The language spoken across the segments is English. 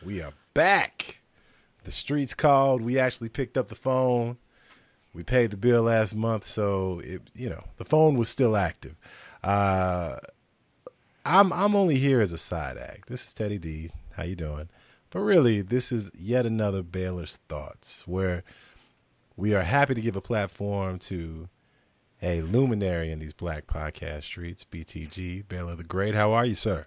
We are back. The streets called. We actually picked up the phone. We paid the bill last month, so the phone was still active. I'm only here as a side act. This is Teddy D. How you doing? But really, this is yet another Baylor's Thoughts, where we are happy to give a platform to a luminary in these black podcast streets, BTG, Baylor the Great. How are you, sir?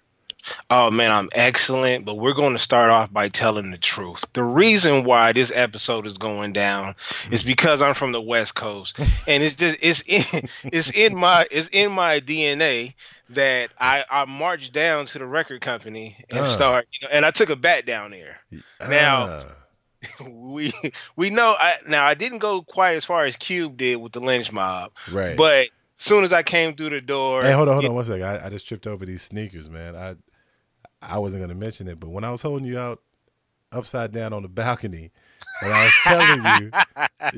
Oh, man, I'm excellent, but we're going to start off by telling the truth. The reason why this episode is going down is because I'm from the West Coast, and it's in my DNA that I marched down to the record company and and I took a bat down there. Now, we know, I didn't go quite as far as Cube did with the lynch mob, right? But soon as I came through the door, hey, hold on 1 second. I just tripped over these sneakers, man. I wasn't going to mention it, but when I was holding you out upside down on the balcony, and I was telling you,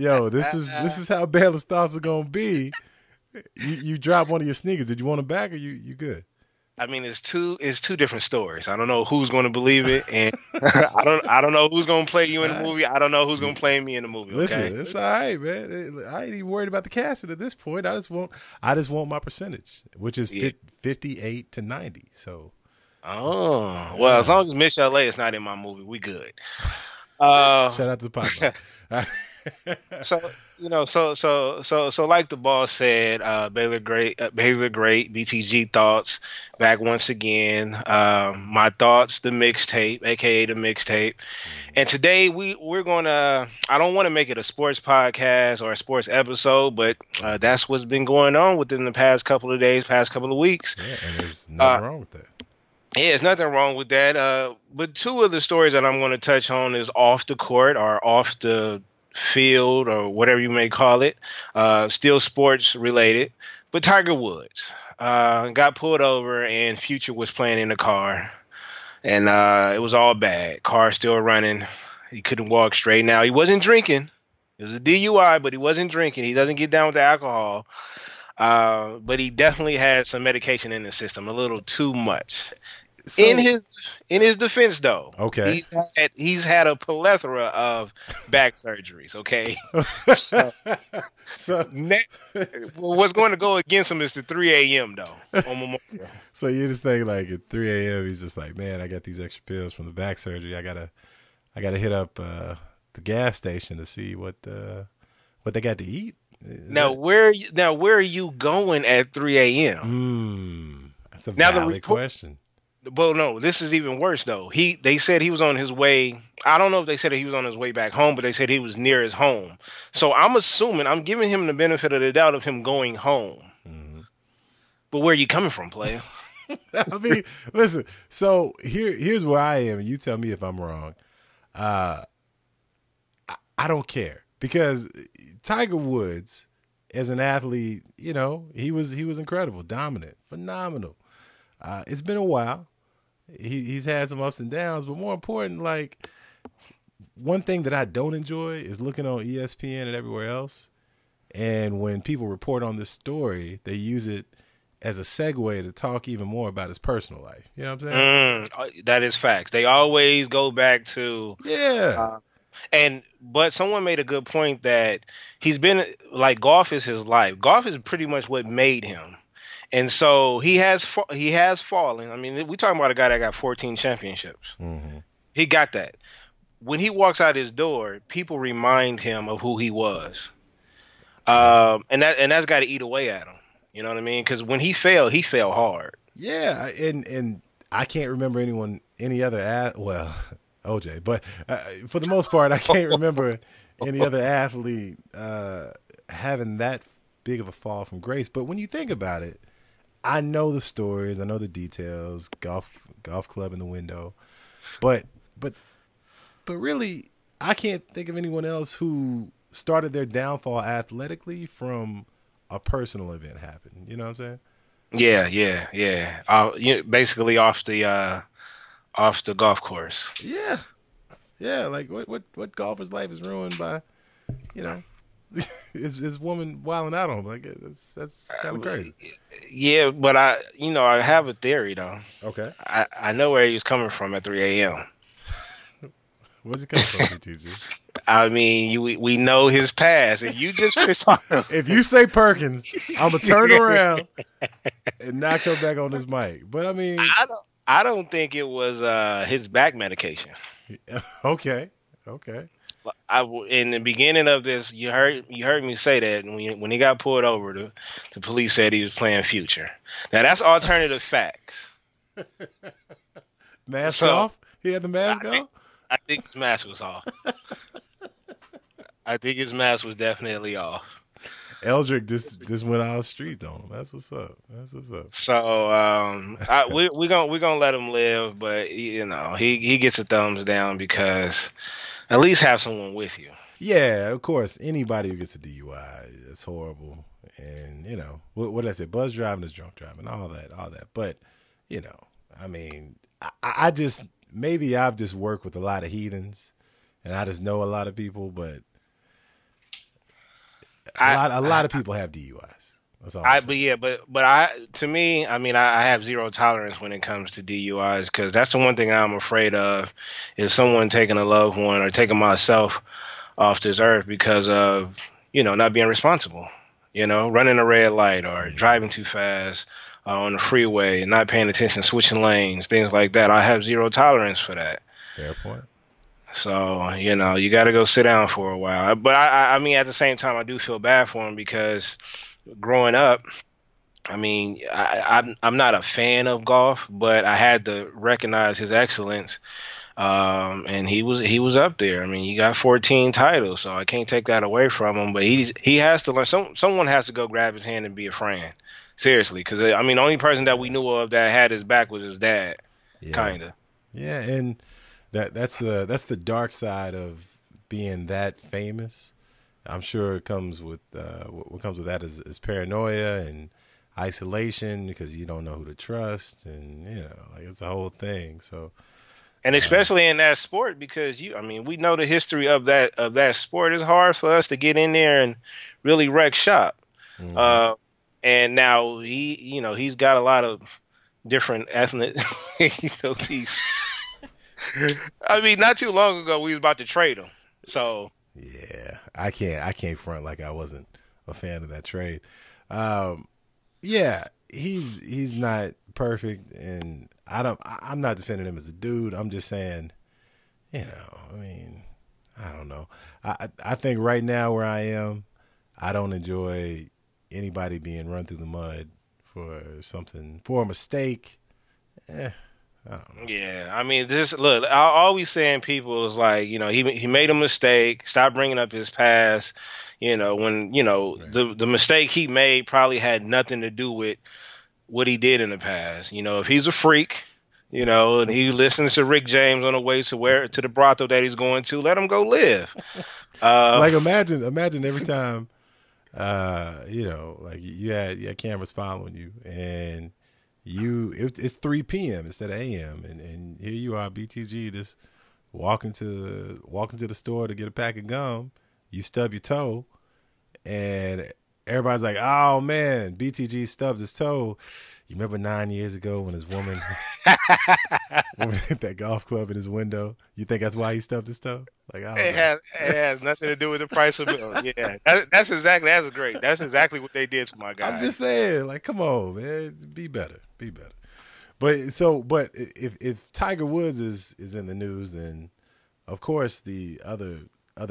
yo, this is how Baylor's Thoughts are going to be. You dropped one of your sneakers. Did you want them back, or you good? I mean, it's two different stories. I don't know who's going to believe it, and I don't know who's going to play you in the movie. I don't know who's going to play me in the movie. Okay? Listen, it's all right, man. I ain't even worried about the casting at this point. I just want my percentage, which is 58 to 90. So. Oh, well, as long as Miss LA is not in my movie, we good. Shout out to the podcast. So like the boss said, Baylor Great, BTG Thoughts, back once again. My Thoughts, the mixtape, aka the mixtape. And today we're gonna. I don't want to make it a sports podcast or a sports episode, but that's what's been going on within the past couple of days, past couple of weeks. Yeah, and there's nothing wrong with that. Yeah, there's nothing wrong with that. But two of the stories that I'm going to touch on is off the court or off the field or whatever you may call it. Still sports related. But Tiger Woods got pulled over and Future was playing in the car. And it was all bad. Car still running. He couldn't walk straight. Now, he wasn't drinking. It was a DUI, but he wasn't drinking. He doesn't get down with the alcohol. But he definitely had some medication in the system, a little too much. So, in his defense, though, okay, he's had a plethora of back surgeries. Okay, so what's going to go against him is the 3 a.m. though on Memorial. So you just think like at 3 a.m. he's just like, man, I got these extra pills from the back surgery. I gotta hit up the gas station to see what they got to eat. Now where are you going at 3 a.m.? That's a valid question. Well, no, this is even worse though. They said he was on his way. I don't know if they said he was on his way back home, but they said he was near his home. So I'm giving him the benefit of the doubt of him going home. Mm-hmm. But where are you coming from, player? I mean, listen. So here's where I am, and you tell me if I'm wrong. I don't care because Tiger Woods, as an athlete, he was incredible, dominant, phenomenal. It's been a while. He's had some ups and downs, but more important, like one thing that I don't enjoy is looking on ESPN and everywhere else. And when people report on this story, they use it as a segue to talk even more about his personal life. You know what I'm saying? That is facts. They always go back to but someone made a good point that he's been like golf is his life. Golf is pretty much what made him. And so he has fallen. I mean, we're talking about a guy that got 14 championships. Mm-hmm. He got that. When he walks out his door, people remind him of who he was. And that's got to eat away at him. You know what I mean? Because when he fell hard. Yeah, and I can't remember any other OJ, but for the most part, I can't remember any other athlete having that big of a fall from grace. But when you think about it, I know the stories, I know the details, golf club in the window, but really, I can't think of anyone else who started their downfall athletically from a personal event happening. You know what I'm saying? Yeah. Basically off the golf course. Yeah. Like what golfer's life is ruined by, his woman wilding out on him. Like that's kind of crazy. Yeah, but I have a theory though. Okay. I know where he was coming from at 3 a.m. Where's it coming from, BTG? I mean, we know his past, and you just finished on him. If you say Perkins, I'm gonna turn around and not come back on this mic. But I mean, I don't think it was his back medication. okay. In the beginning of this, you heard me say that when he got pulled over, the police said he was playing Future. Now that's alternative facts. Mask off? He had the mask off? I think his mask was off. I think his mask was definitely off. Eldrick just went out of the street on him. That's what's up. So we're gonna let him live, but he gets a thumbs down because at least have someone with you. Yeah, of course. Anybody who gets a DUI, it's horrible. And what did I say? Buzz driving is drunk driving, all that. But I mean, I just maybe I've just worked with a lot of heathens, and I just know a lot of people, but. A lot of people have DUIs. That's all. To me, I mean, I have zero tolerance when it comes to DUIs because that's the one thing I'm afraid of is someone taking a loved one or taking myself off this earth because of not being responsible. Running a red light or driving too fast on the freeway and not paying attention, switching lanes, things like that. I have zero tolerance for that. Fair point. So, you got to go sit down for a while. But I mean, at the same time, I do feel bad for him because growing up, I mean, I'm not a fan of golf, but I had to recognize his excellence. And he was up there. I mean, he got 14 titles, so I can't take that away from him. But he has to learn. Someone has to go grab his hand and be a friend. Seriously, because I mean, the only person that we knew of that had his back was his dad, kind of. Yeah, and that's the dark side of being that famous. I'm sure it comes with what comes with that is paranoia and isolation because you don't know who to trust, and it's a whole thing. So, and especially in that sport because we know the history of that sport. It's hard for us to get in there and really wreck shop. Mm-hmm. And now he's got a lot of different ethnic piece. I mean, not too long ago we was about to trade him. So yeah, I can't front like I wasn't a fan of that trade. Yeah, he's not perfect, and I'm not defending him as a dude. I'm just saying, I mean, I don't know. I think right now where I am, I don't enjoy anybody being run through the mud for a mistake. I don't know. Yeah, I mean, look. I always saying people is like, he made a mistake. Stop bringing up his past. When right. the mistake he made probably had nothing to do with what he did in the past. If he's a freak, and he listens to Rick James on the way to the brothel that he's going to, let him go live. Like imagine every time, like you had cameras following you and. It's 3 p.m. instead of a.m. and here you are, BTG, just walking to the store to get a pack of gum. You stub your toe, and everybody's like, "Oh man, BTG stubbed his toe." You remember 9 years ago when his woman hit that golf club in his window? You think that's why he stubbed his toe? Like, it has nothing to do with the price of milk. Yeah, that's great. That's exactly what they did to my guy. I'm just saying, like, come on, man, be better. But if Tiger Woods is in the news, then of course the other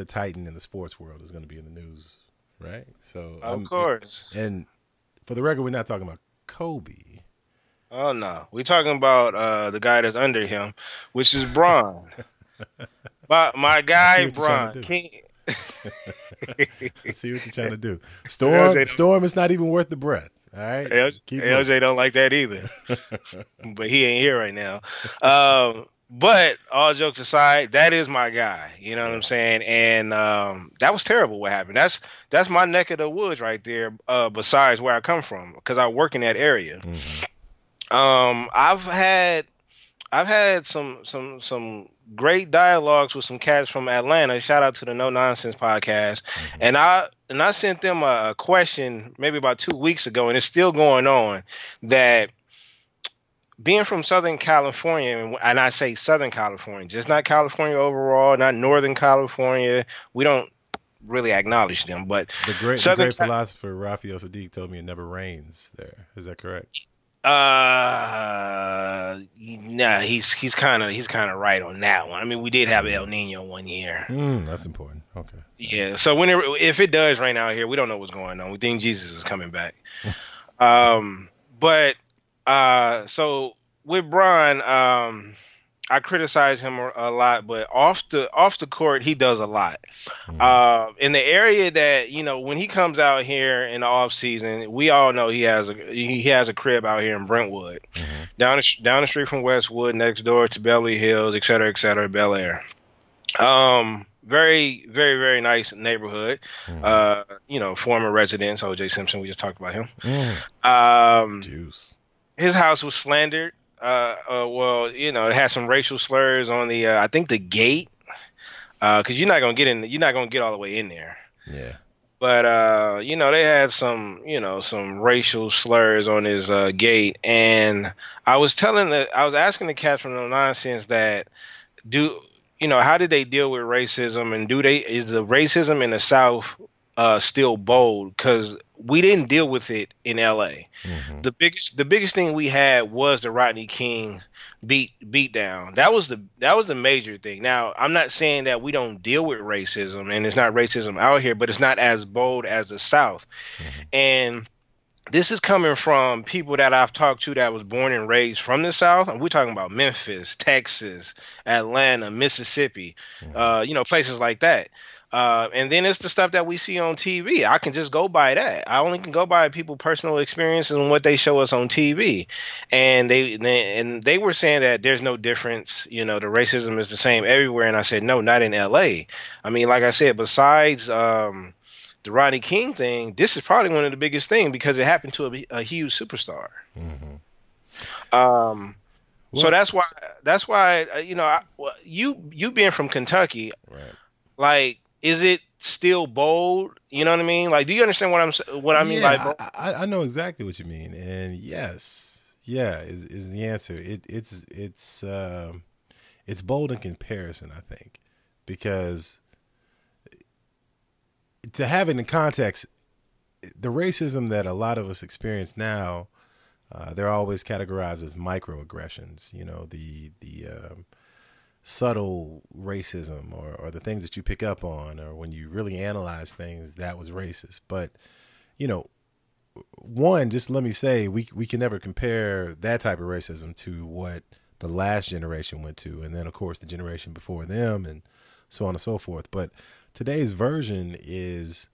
Titan in the sports world is going to be in the news, right? So of course. And for the record, we're not talking about Kobe. Oh no, we're talking about the guy that's under him, which is Bron. my guy Bron. Let's see what you're trying to do. Storm is not even worth the breath. All right, LJ don't like that either, but he ain't here right now. But all jokes aside, that is my guy. You know what I'm saying? And that was terrible what happened. That's my neck of the woods right there. Besides where I come from, because I work in that area. Mm-hmm. I've had some great dialogues with some cats from Atlanta. Shout out to the No Nonsense podcast. Mm-hmm. And I sent them a question maybe about 2 weeks ago, and it's still going on, that being from Southern California, and I say Southern California, just not California overall, not Northern California. We don't really acknowledge them, but The great philosopher Raphael Sadiq told me it never rains there. Is that correct? Nah, he's kind of right on that one. I mean, we did have El Nino one year. That's important. Okay. Yeah. So if it does rain out here, we don't know what's going on. We think Jesus is coming back. But so with Bron, I criticize him a lot, but off the court, he does a lot. In the area that, when he comes out here in the off season, we all know he has a crib out here in Brentwood, down the street from Westwood, next door to Beverly Hills, et cetera, Bel Air. Very, very, very nice neighborhood. Former residents, O.J. Simpson, we just talked about him. Juice. His house was slandered. It has some racial slurs on the, I think the gate, cause you're not going to get all the way in there. Yeah. But, they had some racial slurs on his, gate. And I was asking the cats from No Nonsense that how did they deal with racism, and is the racism in the South, still bold? Cause we didn't deal with it in LA. The biggest thing we had was the Rodney King beat down. That was the major thing. Now, I'm not saying that we don't deal with racism and it's not racism out here, but it's not as bold as the South. And this is coming from people that I've talked to that was born and raised from the South. And we're talking about Memphis, Texas, Atlanta, Mississippi, places like that. And then it's the stuff that we see on TV. I can just go by that. I only can go by people's personal experiences and what they show us on TV. And they were saying that there's no difference. The racism is the same everywhere. And I said, no, not in LA. I mean, like I said, besides the Rodney King thing, this is probably one of the biggest things because it happened to a huge superstar. So that's why you being from Kentucky, right? Like, is it still bold? You know what I mean? Like, do you understand what I mean by bold? I know exactly what you mean, and yes, is the answer. It's bold in comparison, I think, because to have it in context, the racism that a lot of us experience now, they're always categorized as microaggressions. The subtle racism or the things that you pick up on, or when you really analyze things, that was racist. But, one, just let me say, we can never compare that type of racism to what the last generation went to. And then, of course, the generation before them and so on and so forth. But today's version is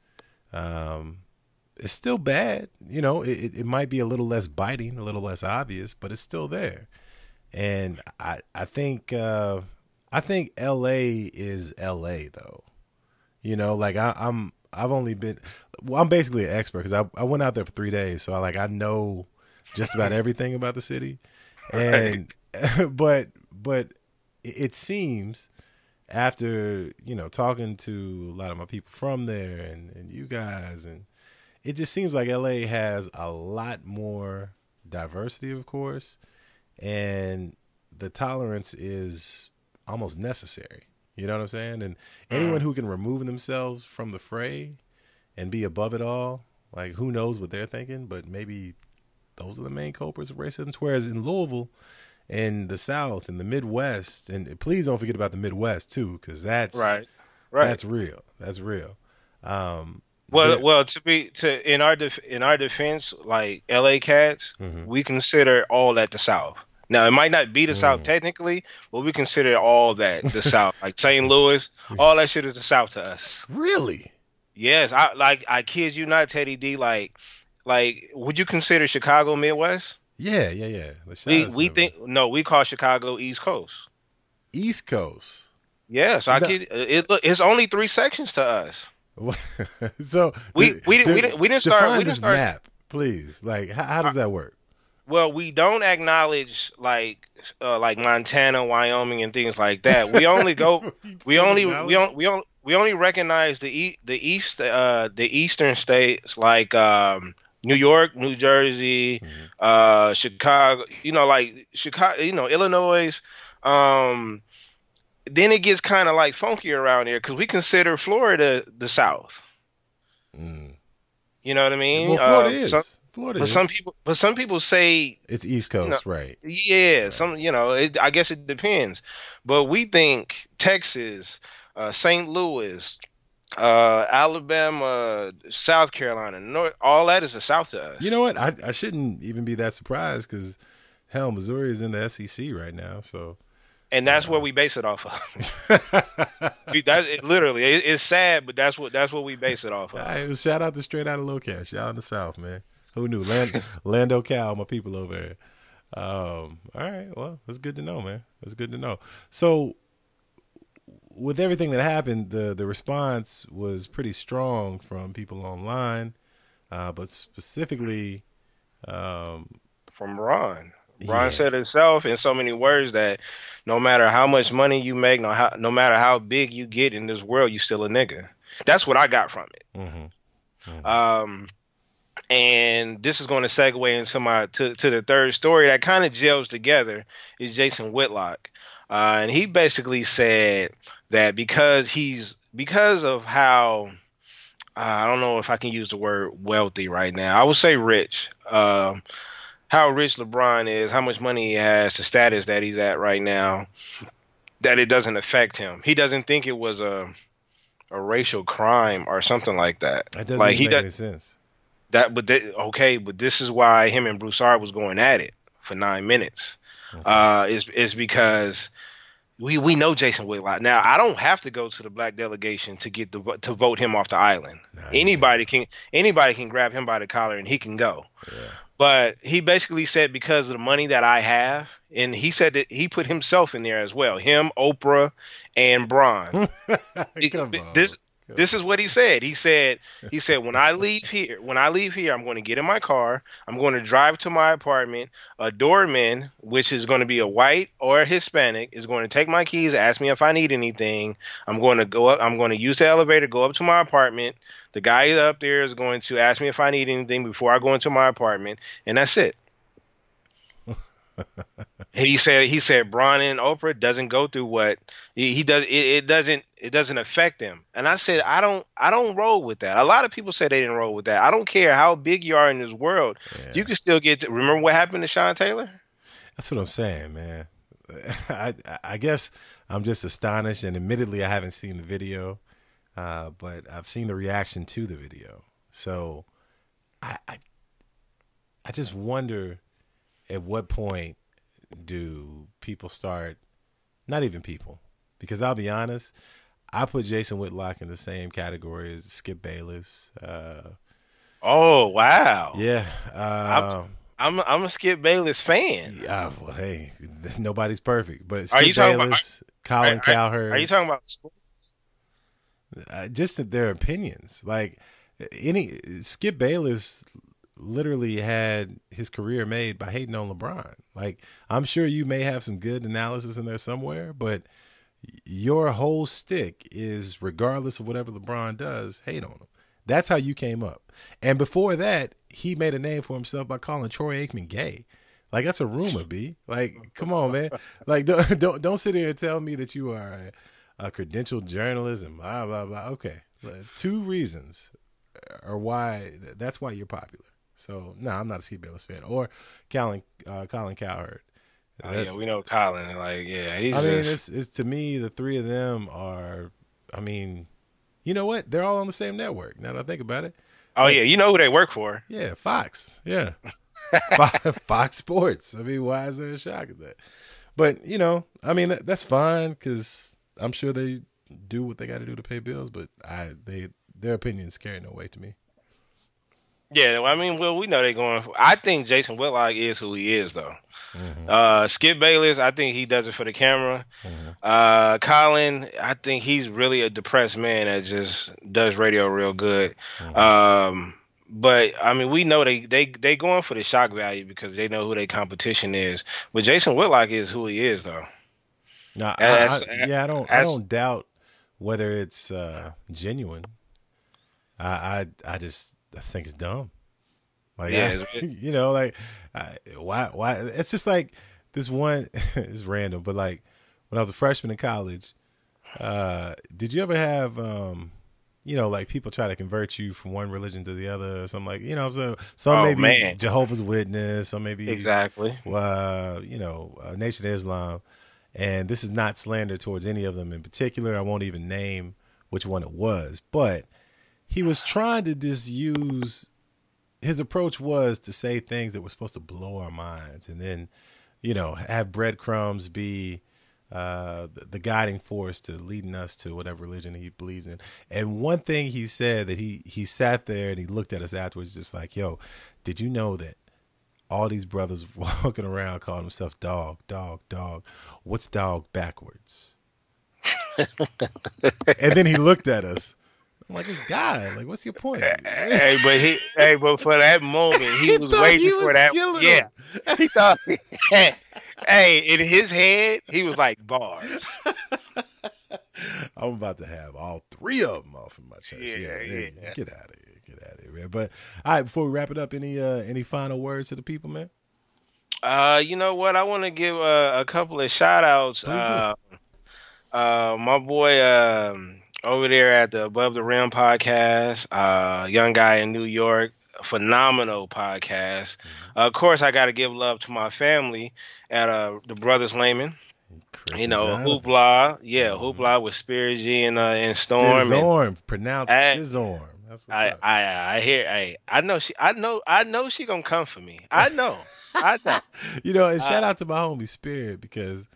it's still bad. It might be a little less biting, a little less obvious, but it's still there. And I think LA is LA though. I'm basically an expert because I went out there for 3 days, so I know just about everything about the city. And but it seems, after talking to a lot of my people from there and you guys, and it just seems like LA has a lot more diversity, of course, and the tolerance is almost necessary. You know what I'm saying? And anyone who can remove themselves from the fray and be above it all, like, who knows what they're thinking, but maybe those are the main culprits of racism. Whereas in Louisville and the South and the Midwest, and please don't forget about the Midwest too, because that's right. That's real. That's real. In our defense, like LA cats, we consider all that the South. Now, it might not be the South technically, but we consider all that the South. Like St. Louis, all that shit is the South to us. Really? Yes. I kid you not, Teddy D. Like, would you consider Chicago Midwest? Yeah. We call Chicago East Coast. East Coast. Yes, it's only 3 sections to us. So we didn't start this map, please. Like, how does that work? Well, we don't acknowledge like Montana, Wyoming, and things like that. We only go. we only recognize the eastern states like New York, New Jersey, Mhm. Chicago, like Chicago, Illinois. Um, then it gets kind of like funky around here because we consider Florida the South. Mm. You know what I mean? Well, Florida is. Florida is. But some people say, It's East you know, Coast, right? yeah, Right. I guess it depends. But we think Texas, St. Louis, Alabama, South Carolina, North, all that is the South to You us. know what? I shouldn't even be that surprised because hell, Missouri is in the SEC right now. So And that's what we base it off of. Literally, it's sad, but that's what we base it off all of. right, well, shout out to Straight Out of Low Cash. Y'all in the South, man. Who knew? Lando Cal, my people over here. All right, well, that's good to know, man. That's good to know. So, with everything that happened, the response was pretty strong from people online, but specifically, um, From Ron. Ron yeah, said himself in so many words that no matter how much money you make, no matter how big you get in this world, you still a nigga. That's what I got from it. hmm hmm Um, and this is going to segue into to the third story that kind of gels together is Jason Whitlock, and he basically said that because of how I don't know if I can use the word wealthy right now. I would say rich. How rich LeBron is, how much money he has, the status that he's at right now, that it doesn't affect him. He doesn't think it was a racial crime or something like that. that doesn't Like even he make does any sense. okay, but this is why him and Broussard was going at it for 9 minutes. Okay, Is because we know Jason Whitlock. Now I don't have to go to the black delegation to get to vote him off the island. nah, he's good. Anybody can grab him by the collar and he can go. Yeah, But he basically said because of the money that I have, and he said that he put himself in there as well. Him, Oprah, and Bron. come on, This come this is what he said. He said when I leave here, I'm going to get in my car. I'm going to drive to my apartment. A doorman, which is going to be a white or a Hispanic, is going to take my keys, ask me if I need anything. I'm going to go up. I'm going to use the elevator, go up to my apartment. The guy up there is going to ask me if I need anything before I go into my apartment, and that's it. He said Bron and Oprah doesn't go through what he does. It doesn't affect them. And I said I don't roll with that. A lot of people say they didn't roll with that. I don't care how big you are in this world. You yeah. can still remember what happened to Sean Taylor? That's what I'm saying, man. I guess I'm just astonished, and admittedly, I haven't seen the video, but I've seen the reaction to the video. So I, I, I just wonder at what point do people start? Not even people, because I'll be honest, I put Jason Whitlock in the same category as Skip Bayless. Oh wow. Yeah, I'm I'm a Skip Bayless fan. yeah. Well, hey, nobody's perfect, but Are you Skip talking about Bayless, are, Colin are, are you Cowherd, talking about sports? just their opinions. Like any Skip Bayless literally had his career made by hating on LeBron. Like I'm sure you may have some good analysis in there somewhere, but your whole stick is regardless of whatever LeBron does, hate on him. That's how you came up. And before that, he made a name for himself by calling Troy Aikman gay. Like that's a rumor, B. Like, come on, man. Like, don't sit here and tell me that you are a credentialed journalist and blah blah blah. Okay, two reasons are why that's why you're popular. So no, I'm not a Skip Bayless fan or Colin Cowherd. Oh That, yeah, we know Colin. Like yeah, he's I mean, just it's to me the three of them are. I mean, you know what? They're all on the same network. Now that I think about it, oh like yeah, you know who they work for. yeah, Fox, yeah, Fox Sports. I mean, why is there a shock at that? But I mean, that's fine because I'm sure they do what they got to do to pay bills. But their opinions carry no weight to me. Yeah, well, I mean, well, we know they're going. I think Jason Whitlock is who he is, though. Mm-hmm. Skip Bayless, I think he does it for the camera. Mm-hmm. Colin, I think he's really a depressed man that just does radio real good. Mm-hmm. But I mean, we know they going for the shock value because they know who their competition is. But Jason Whitlock is who he is, though. No, As, I as don't doubt whether it's genuine. I think it's dumb. Like, Yeah, like, why? It's just like this one. It's random, but like when I was a freshman in college, did you ever have, like people try to convert you from one religion to the other or something, like, so some oh maybe man, Jehovah's Witness, some maybe, exactly. Nation of Islam. And this is not slander towards any of them in particular. I won't even name which one it was, but he was trying to just use, his approach was to say things that were supposed to blow our minds, and then, have breadcrumbs be the guiding force to leading us to whatever religion he believes in. And one thing he said, that he sat there and he looked at us afterwards, just like, yo, did you know that all these brothers walking around calling themselves dog, dog, dog? What's dog backwards? And then he looked at us. I'm like, this guy, like, what's your point? But for that moment, he was waiting for that. Yeah, he thought. Hey, in his head, he was like, bars. I'm about to have all three of them off in my church. Yeah. Get out of here, man. But all right, before we wrap it up, any final words to the people, man? You know what? I want to give a couple of shout outs. Please do. My boy over there at the Above the Rim podcast, young guy in New York, phenomenal podcast. Of course, I got to give love to my family at the Brothers Lehman. Chris Hoopla, Hoopla with Spirit G and Storm. Storm, pronounced Storm. That's what's up. I hear. Hey, I know she gonna come for me. I know. And shout out to my homie Spirit, because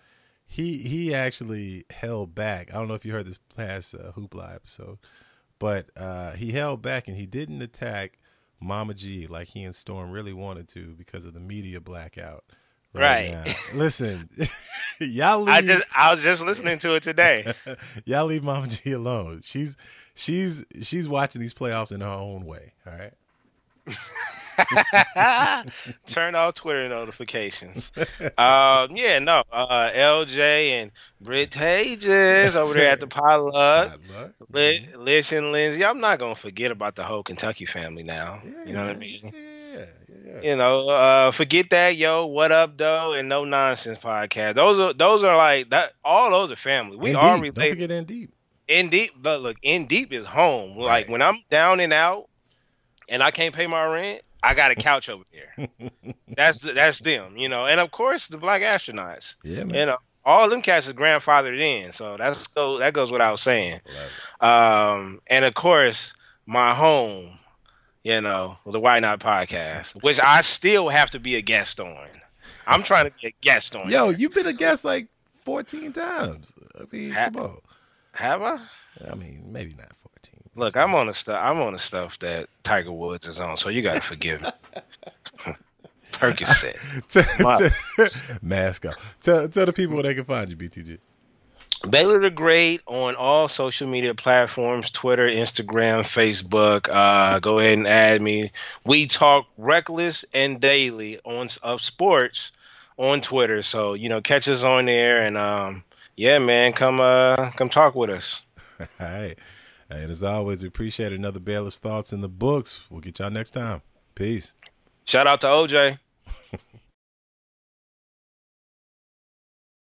he actually held back. I don't know if you heard this past Hoopla episode, but he held back and he didn't attack Mama G like he and Storm really wanted to because of the media blackout. Right. Now. Listen, y'all leave. I was just listening to it today. Y'all leave Mama G alone. She's watching these playoffs in her own way. All right. Turn off Twitter notifications. LJ and Britt Tages over there at the Potluck. Lish and Lindsay. I'm not gonna forget about the whole Kentucky family now. Yeah, you know what I mean? Yeah. Forget that, yo. What up, though? And No Nonsense podcast. Those are like that. All those are family. We are related. Don't forget In Deep. In Deep, but look, In Deep is home. Right. Like when I'm down and out, and I can't pay my rent, I got a couch over there. That's them, And of course, the Black Astronauts. Yeah, man. All of them cats is grandfathered in, so that goes without saying. And of course, my home, the Why Not podcast, which I still have to be a guest on. I'm trying to be a guest on. Yo, you've been a guest like 14 times. I mean, come on. Have I? I mean, maybe not 14. Look, I'm on the stuff that Tiger Woods is on, so you gotta forgive me. Percocet. Mask off. Tell the people where they can find you, BTG. Baylor the Great on all social media platforms, Twitter, Instagram, Facebook. Go ahead and add me. We talk reckless and daily of sports on Twitter. So, catch us on there, and man, come talk with us. All right. And as always, we appreciate another Baylor's Thoughts in the books. We'll get y'all next time. Peace. Shout out to OJ.